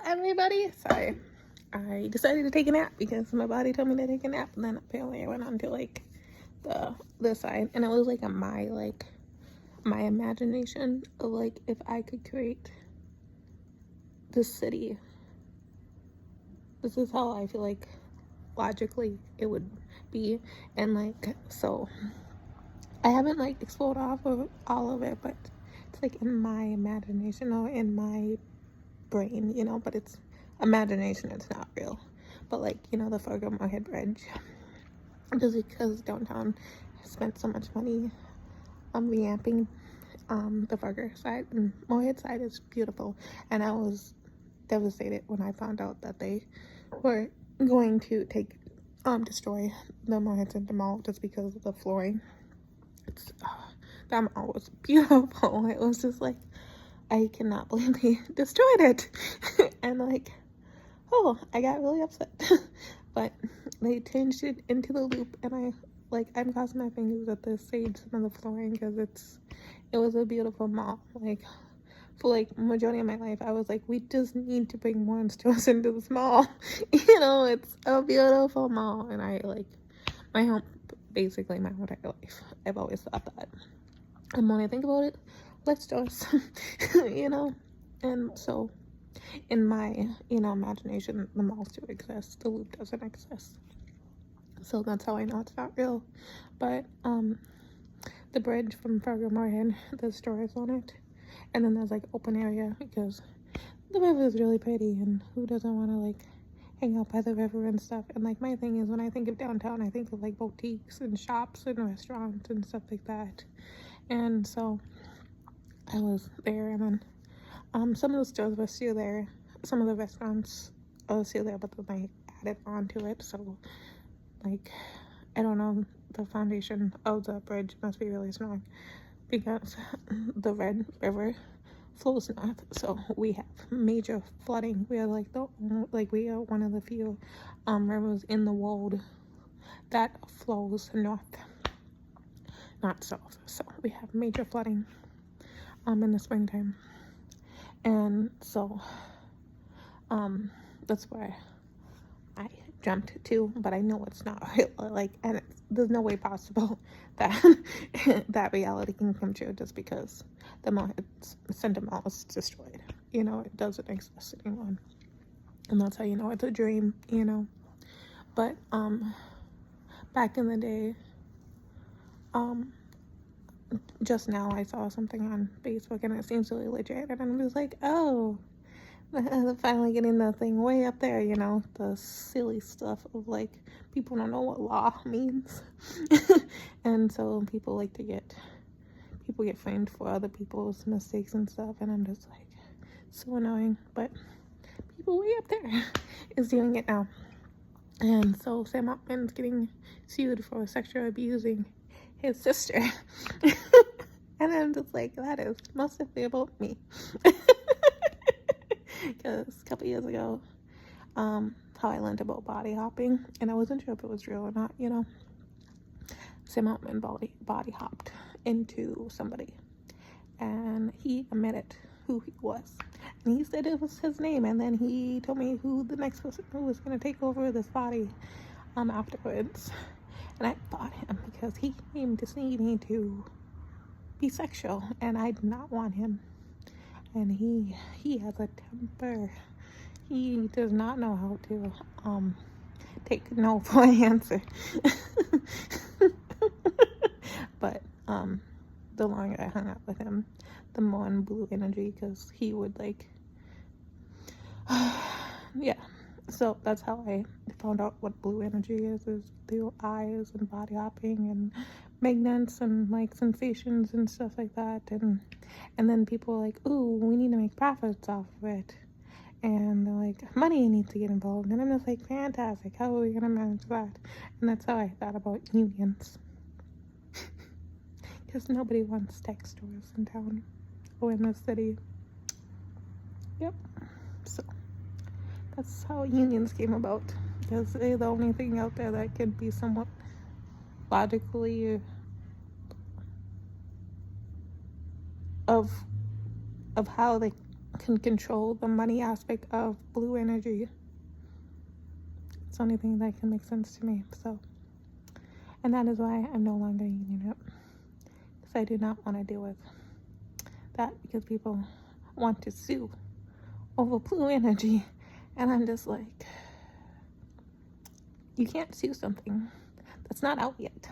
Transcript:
Hello, everybody. Sorry, I decided to take a nap because my body told me to take a nap, and then apparently I went on to like the side, and it was like my imagination of like if I could create this city. This is how I feel like logically it would be, and like so I haven't like explored off of all of it, but it's like in my imagination or in my brain, but it's imagination, it's not real. But like, the Fergus-Moorhead Bridge, just because downtown spent so much money revamping the Fergus side, and Moorhead side is beautiful, and I was devastated when I found out that they were going to destroy the Moorhead Center Mall just because of the flooring. That mall was beautiful. It was just like, I cannot believe they destroyed it. And like, I got really upset. But they changed it into the Loop, and I'm crossing my fingers that they saved some of the flooring, because it was a beautiful mall. Like, for like majority of my life, I was like, we just need to bring more stores into this mall. It's a beautiful mall, and I like my home, basically my whole entire life, I've always thought that. And when I think about it, let's just, and so in my, imagination, the malls do exist, the Loop doesn't exist. So that's how I know it's not real. But, the bridge from Fergus-Moorhead, there's stores on it, and then there's like open area, because the river is really pretty, and who doesn't want to like hang out by the river and stuff. And like, my thing is, when I think of downtown, I think of like boutiques and shops and restaurants and stuff like that. And so I was there, and then some of the stores were still there, some of the restaurants are still there, but then they added on to it. So like, I don't know, the foundation of the bridge must be really strong, because the Red River flows north, so we have major flooding. We are we are one of the few rivers in the world that flows north, not south. So we have major flooding in the springtime, and so that's where I jumped to. But I know it's not real, and there's no way possible that that reality can come true, just because the Moorhead Center Mall is destroyed. It doesn't exist anymore, and that's how you know it's a dream. But back in the day, just now I saw something on Facebook, and it seems really legit, and I'm just like, finally getting the thing way up there, the silly stuff of like, people don't know what law means. And so people get framed for other people's mistakes and stuff, and I'm just like, so annoying. But people way up there is doing it now. And so Sam Altman's getting sued for sexually abusing his sister. And I'm just like, that is mostly about me. Because a couple years ago, how I learned about body hopping, and I wasn't sure if it was real or not, Sam Altman body hopped into somebody, and he admitted who he was, and he said it was his name, and then he told me who the next person who was going to take over this body afterwards. And I fought him, because he came to see me to be sexual, and I did not want him. And he has a temper. He does not know how to take no for an answer. But the longer I hung out with him, the more in blue energy, because he would yeah. So that's how I found out what blue energy is through eyes and body hopping and magnets and like sensations and stuff like that. And then people are like, ooh, we need to make profits off of it, and they're like, money needs to get involved. And I'm just like, fantastic, how are we gonna manage that? And that's how I thought about unions. Because nobody wants tech stores in town or in the city. Yep. So that's how unions came about, because they're the only thing out there that can be somewhat logically of how they can control the money aspect of blue energy. It's the only thing that can make sense to me. So, and that is why I'm no longer using it, because I do not want to deal with that, because people want to sue over blue energy, and I'm just like, you can't sue something that's not out yet.